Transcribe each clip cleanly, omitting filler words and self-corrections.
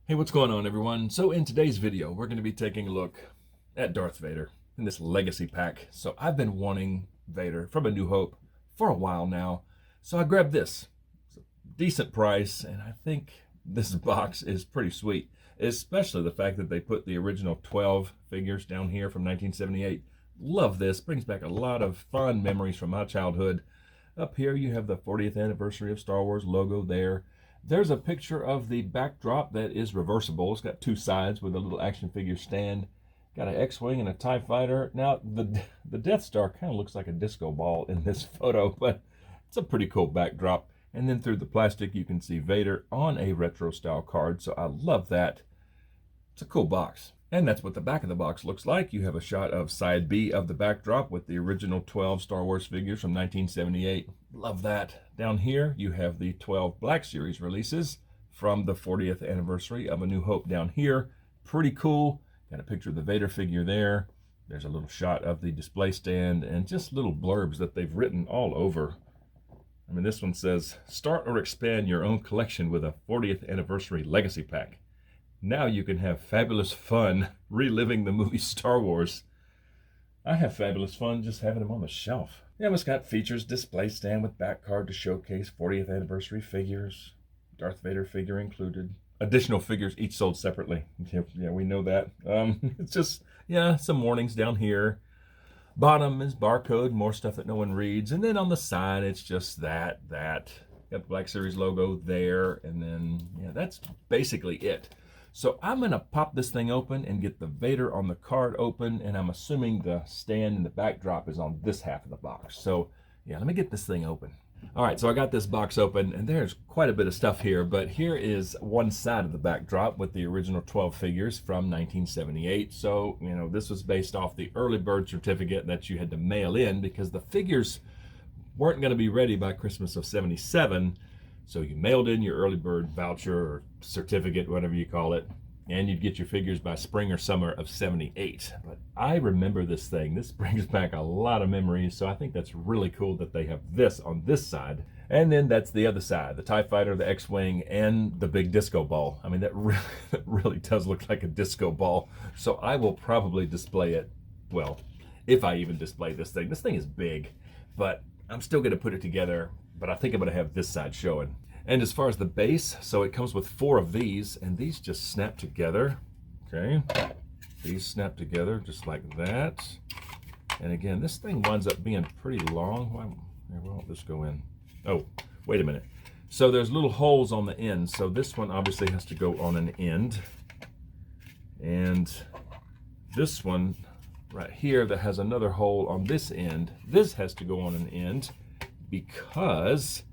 Hey, what's going on, everyone? So in today's video, we're going to be taking a look at Darth Vader in this legacy pack. So I've been wanting Vader from A New Hope for a while now. So I grabbed this. It's a decent price, and I think this box is pretty sweet, especially the fact that they put the original 12 figures down here from 1978. Love this. Brings back a lot of fond memories from my childhood. Up here, you have the 40th anniversary of Star Wars logo there. There's a picture of the backdrop that is reversible. It's got two sides with a little action figure stand. Got an X-Wing and a TIE Fighter. Now, the Death Star kind of looks like a disco ball in this photo, but it's a pretty cool backdrop. And then through the plastic, you can see Vader on a retro-style card, so I love that. It's a cool box. And that's what the back of the box looks like. You have a shot of side B of the backdrop with the original 12 Star Wars figures from 1978. Love that. Down here, you have the 12 Black Series releases from the 40th anniversary of A New Hope down here. Pretty cool. Got a picture of the Vader figure there. There's a little shot of the display stand and just little blurbs that they've written all over. I mean, this one says, start or expand your own collection with a 40th anniversary legacy pack. Now you can have fabulous fun reliving the movie Star Wars. I have fabulous fun just having them on the shelf. Yeah, it's got features, display stand with back card to showcase 40th anniversary figures. Darth Vader figure included. Additional figures each sold separately. Yeah, we know that. It's just, yeah, some warnings down here. Bottom is barcode, more stuff that no one reads. And then on the side, it's just that. Got the Black Series logo there. And then, yeah, that's basically it. So I'm going to pop this thing open and get the Vader on the card open, and I'm assuming the stand and the backdrop is on this half of the box. So yeah, let me get this thing open. All right, so I got this box open, and there's quite a bit of stuff here, but here is one side of the backdrop with the original 12 figures from 1978. So, you know, this was based off the early bird certificate that you had to mail in because the figures weren't going to be ready by Christmas of '77. So you mailed in your early bird voucher or certificate, whatever you call it, and you'd get your figures by spring or summer of '78. But I remember this thing. This brings back a lot of memories, so I think that's really cool that they have this on this side. And then that's the other side, the TIE Fighter, the X-Wing, and the big disco ball. I mean, that really does look like a disco ball. So I will probably display it, well, if I even display this thing. This thing is big, but I'm still going to put it together, but I think I'm going to have this side showing. And as far as the base, so it comes with 4 of these, and these just snap together. Okay, these snap together just like that. And again, this thing winds up being pretty long. Why won't this go in? Oh, wait a minute. So there's little holes on the end. So this one obviously has to go on an end. And this one right here that has another hole on this end, this has to go on an end because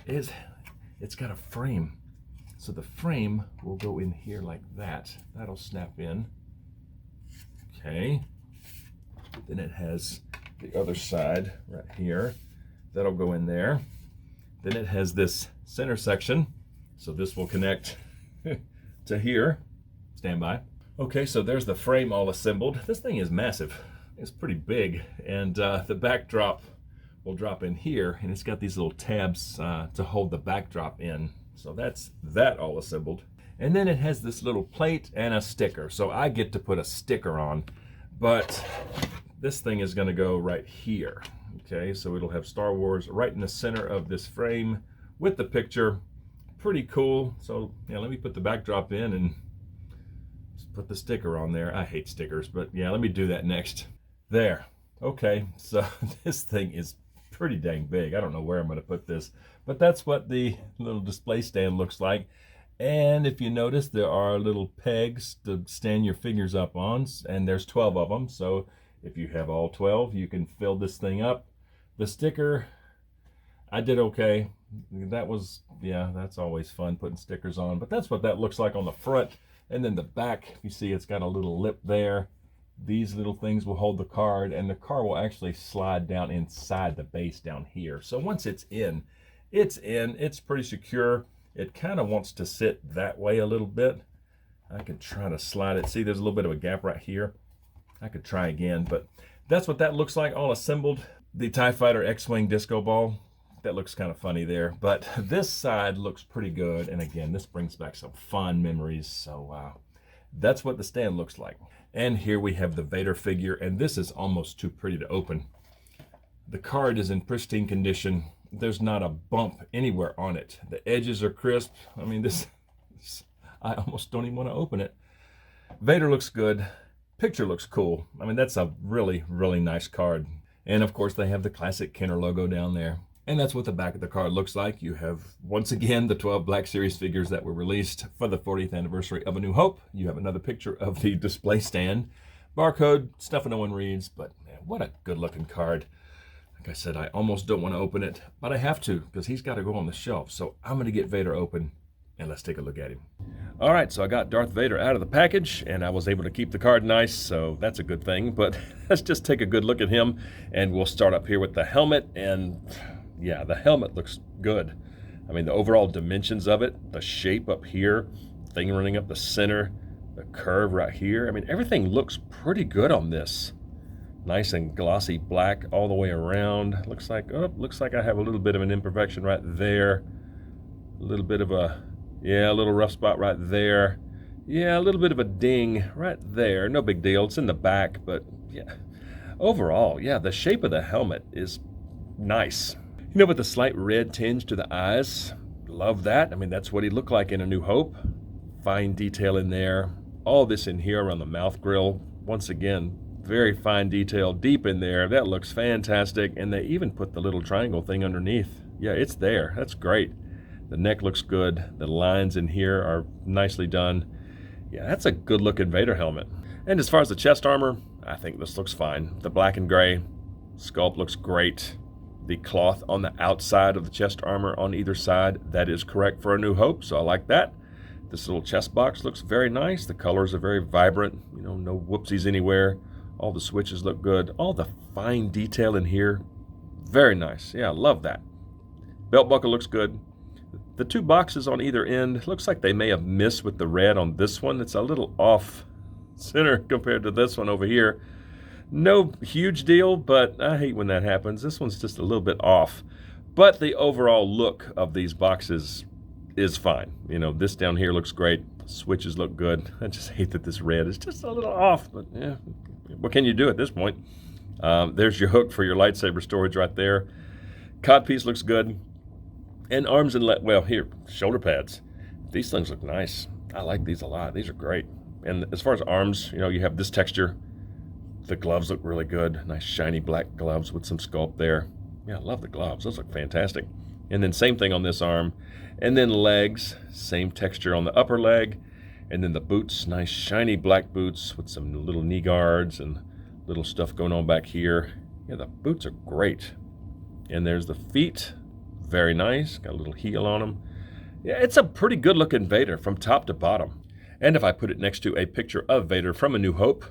it's got a frame. So the frame will go in here like that. That'll snap in. Okay. Then it has the other side right here. That'll go in there. Then it has this center section. So this will connect to here. Stand by. Okay, so there's the frame all assembled. This thing is massive. It's pretty big. And the backdrop will drop in here, and it's got these little tabs to hold the backdrop in. So that's that all assembled. And then it has this little plate and a sticker. So I get to put a sticker on, but this thing is gonna go right here. Okay, so it'll have Star Wars right in the center of this frame with the picture. Pretty cool. So yeah, let me put the backdrop in and put the sticker on there. I hate stickers, but yeah, let me do that next. There. Okay, so this thing is pretty dang big. I don't know where I'm going to put this, but that's what the little display stand looks like. And if you notice, there are little pegs to stand your figures up on, and there's 12 of them. So if you have all 12, you can fill this thing up. The sticker, I did okay. That was, yeah, that's always fun putting stickers on, but that's what that looks like on the front. And then the back, you see it's got a little lip there. These little things will hold the card, and the card will actually slide down inside the base down here. So once it's in, it's pretty secure. It kind of wants to sit that way a little bit. I could try to slide it. See, there's a little bit of a gap right here. I could try again, but that's what that looks like all assembled. The TIE Fighter X-Wing disco ball, that looks kind of funny there. But this side looks pretty good. And again, this brings back some fond memories. So that's what the stand looks like. And here we have the Vader figure, and this is almost too pretty to open. The card is in pristine condition. There's not a bump anywhere on it. The edges are crisp. I mean, I almost don't even want to open it. Vader looks good. Picture looks cool. I mean, that's a really, really nice card. And of course, they have the classic Kenner logo down there. And that's what the back of the card looks like. You have, once again, the 12 Black Series figures that were released for the 40th anniversary of A New Hope. You have another picture of the display stand. Barcode, stuff no one reads, but man, what a good-looking card. Like I said, I almost don't want to open it, but I have to because he's got to go on the shelf. So I'm going to get Vader open, and let's take a look at him. All right, so I got Darth Vader out of the package, and I was able to keep the card nice, so that's a good thing. But let's just take a good look at him, and we'll start up here with the helmet. And yeah, the helmet looks good. I mean, the overall dimensions of it, the shape up here, thing running up the center, the curve right here. I mean, everything looks pretty good on this. Nice and glossy black all the way around. Looks like I have a little bit of an imperfection right there. A little bit of a little rough spot right there. Yeah, a little bit of a ding right there. No big deal. It's in the back, but yeah. Overall, yeah, the shape of the helmet is nice. You know, with the slight red tinge to the eyes, love that. I mean, that's what he looked like in A New Hope. Fine detail in there. All this in here around the mouth grill. Once again, very fine detail deep in there. That looks fantastic. And they even put the little triangle thing underneath. Yeah, it's there. That's great. The neck looks good. The lines in here are nicely done. Yeah, that's a good looking Vader helmet. And as far as the chest armor, I think this looks fine. The black and gray sculpt looks great. The cloth on the outside of the chest armor on either side, that is correct for A New Hope, so I like that. This little chest box looks very nice. The colors are very vibrant, you know, no whoopsies anywhere. All the switches look good. All the fine detail in here, very nice. Yeah, I love that. Belt buckle looks good. The two boxes on either end, looks like they may have missed with the red on this one. It's a little off center compared to this one over here. No huge deal, but I hate when that happens. This one's just a little bit off. But the overall look of these boxes is fine. You know, this down here looks great. Switches look good. I just hate that this red is just a little off, but yeah, what can you do at this point? There's your hook for your lightsaber storage right there. Codpiece looks good. And arms and well, here, shoulder pads. These things look nice. I like these a lot. These are great. And as far as arms, you know, you have this texture. The gloves look really good. Nice shiny black gloves with some sculpt there. Yeah, I love the gloves. Those look fantastic. And then same thing on this arm. And then legs, same texture on the upper leg. And then the boots, nice shiny black boots with some little knee guards and little stuff going on back here. Yeah, the boots are great. And there's the feet. Very nice. Got a little heel on them. Yeah, it's a pretty good looking Vader from top to bottom. And if I put it next to a picture of Vader from A New Hope,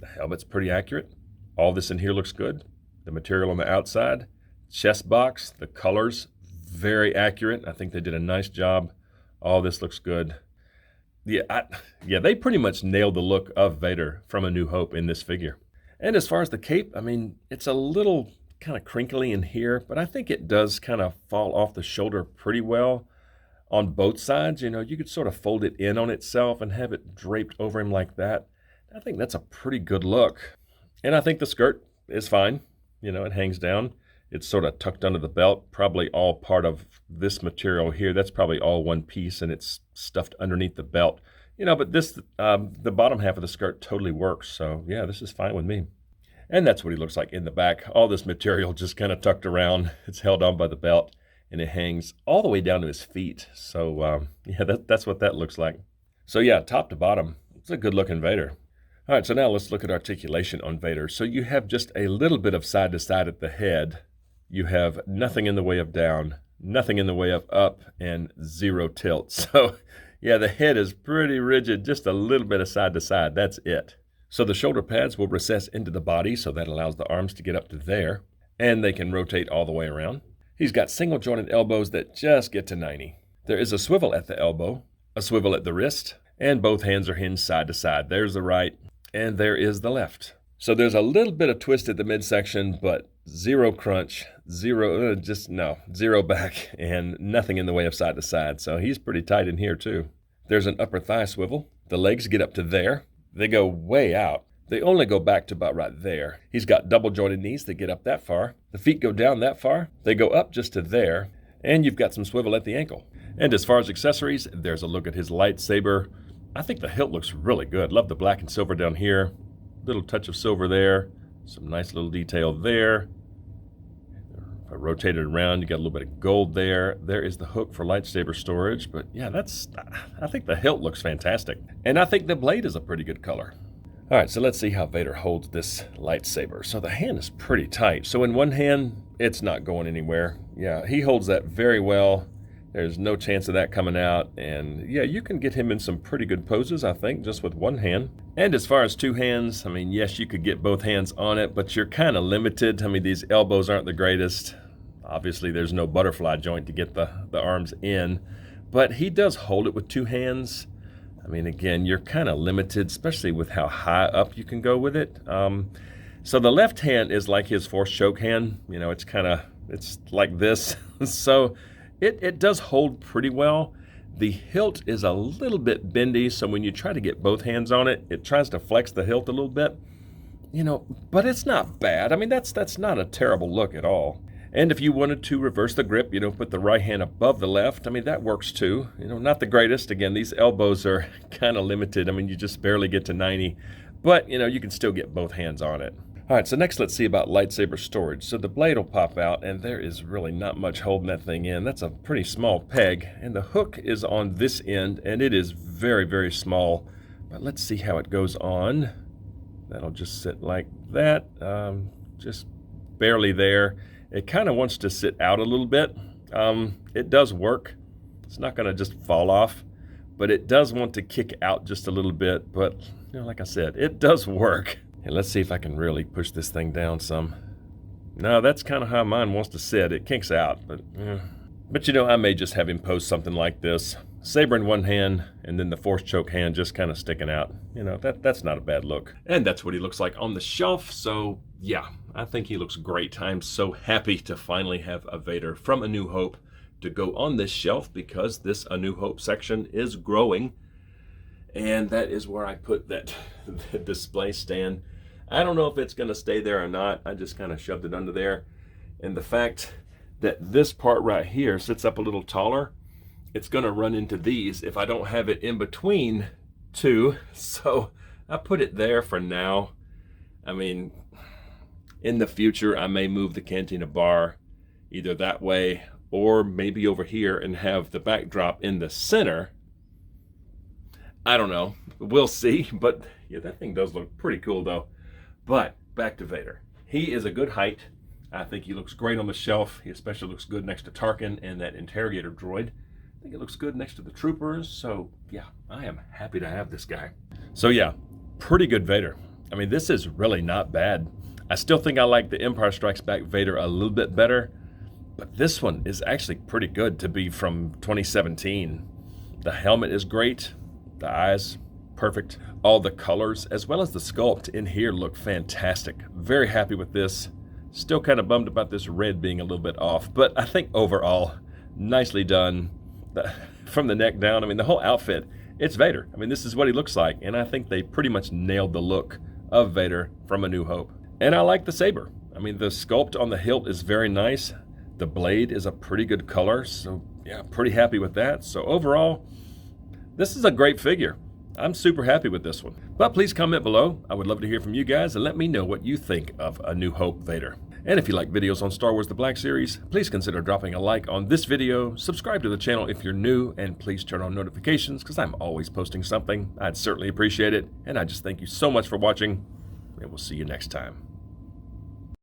the helmet's pretty accurate. All this in here looks good. The material on the outside, chest box, the colors, very accurate. I think they did a nice job. All this looks good. Yeah, they pretty much nailed the look of Vader from A New Hope in this figure. And as far as the cape, I mean, it's a little kind of crinkly in here, but I think it does kind of fall off the shoulder pretty well on both sides. You know, you could sort of fold it in on itself and have it draped over him like that. I think that's a pretty good look. And I think the skirt is fine. You know, it hangs down. It's sort of tucked under the belt, probably all part of this material here. That's probably all one piece, and it's stuffed underneath the belt. You know, but this, the bottom half of the skirt totally works. So yeah, this is fine with me. And that's what he looks like in the back. All this material just kind of tucked around. It's held on by the belt, and it hangs all the way down to his feet. So yeah, that's what that looks like. So yeah, top to bottom, it's a good looking Vader. All right, so now let's look at articulation on Vader. So you have just a little bit of side to side at the head. You have nothing in the way of down, nothing in the way of up, and zero tilt. So yeah, the head is pretty rigid, just a little bit of side to side. That's it. So the shoulder pads will recess into the body, so that allows the arms to get up to there, and they can rotate all the way around. He's got single jointed elbows that just get to 90. There is a swivel at the elbow, a swivel at the wrist, and both hands are hinged side to side. There's the right, and there is the left. So there's a little bit of twist at the midsection, but zero crunch, zero, zero back, and nothing in the way of side to side. So he's pretty tight in here too. There's an upper thigh swivel. The legs get up to there. They go way out. They only go back to about right there. He's got double jointed knees that get up that far. The feet go down that far. They go up just to there. And you've got some swivel at the ankle. And as far as accessories, there's a look at his lightsaber. I think the hilt looks really good. Love the black and silver down here. Little touch of silver there. Some nice little detail there. If I rotate it around, you got a little bit of gold there. There is the hook for lightsaber storage. But yeah, I think the hilt looks fantastic. And I think the blade is a pretty good color. All right, so let's see how Vader holds this lightsaber. So the hand is pretty tight. So in one hand, it's not going anywhere. Yeah, he holds that very well. There's no chance of that coming out. And yeah, you can get him in some pretty good poses, I think, just with one hand. And as far as two hands, I mean, yes, you could get both hands on it, but you're kind of limited. I mean, these elbows aren't the greatest. Obviously, there's no butterfly joint to get the arms in. But he does hold it with two hands. I mean, again, you're kind of limited, especially with how high up you can go with it. So the left hand is like his force choke hand. You know, it's like this. So it does hold pretty well. The hilt is a little bit bendy, so when you try to get both hands on it, it tries to flex the hilt a little bit. You know, but it's not bad. I mean, that's not a terrible look at all. And if you wanted to reverse the grip, you know, put the right hand above the left, I mean, that works too. You know, not the greatest. Again, these elbows are kind of limited. I mean, you just barely get to 90, but, you know, you can still get both hands on it. All right, so next let's see about lightsaber storage. So the blade will pop out, and there is really not much holding that thing in. That's a pretty small peg, and the hook is on this end, and it is very, very small. But let's see how it goes on. That'll just sit like that, just barely there. It kind of wants to sit out a little bit. It does work. It's not going to just fall off, but it does want to kick out just a little bit. But, you know, like I said, it does work. And let's see if I can really push this thing down some. No, that's kind of how mine wants to sit. It kinks out, but you know, I may just have him post something like this. Saber in one hand, and then the force choke hand just kind of sticking out. You know, that's not a bad look. And that's what he looks like on the shelf. So yeah, I think he looks great. I'm so happy to finally have a Vader from A New Hope to go on this shelf, because this A New Hope section is growing. And that is where I put that display stand. I don't know if it's going to stay there or not. I just kind of shoved it under there. And the fact that this part right here sits up a little taller, it's going to run into these if I don't have it in between two. So I put it there for now. I mean, in the future, I may move the cantina bar either that way or maybe over here and have the backdrop in the center. I don't know. We'll see. But yeah, that thing does look pretty cool though. But back to Vader. He is a good height. I think he looks great on the shelf. He especially looks good next to Tarkin and that interrogator droid. I think it looks good next to the troopers. So yeah, I am happy to have this guy. So yeah, pretty good Vader. I mean, this is really not bad. I still think I like the Empire Strikes Back Vader a little bit better, but this one is actually pretty good to be from 2017. The helmet is great. The eyes, perfect. All the colors, as well as the sculpt in here, look fantastic. Very happy with this. Still kind of bummed about this red being a little bit off, but I think overall, nicely done. From the neck down, I mean, the whole outfit, it's Vader. I mean, this is what he looks like, and I think they pretty much nailed the look of Vader from A New Hope. And I like the saber. I mean, the sculpt on the hilt is very nice. The blade is a pretty good color, so yeah, pretty happy with that. So overall, this is a great figure. I'm super happy with this one. But please comment below. I would love to hear from you guys and let me know what you think of A New Hope Vader. And if you like videos on Star Wars The Black Series, please consider dropping a like on this video, subscribe to the channel if you're new, and please turn on notifications because I'm always posting something. I'd certainly appreciate it. And I just thank you so much for watching, and we'll see you next time.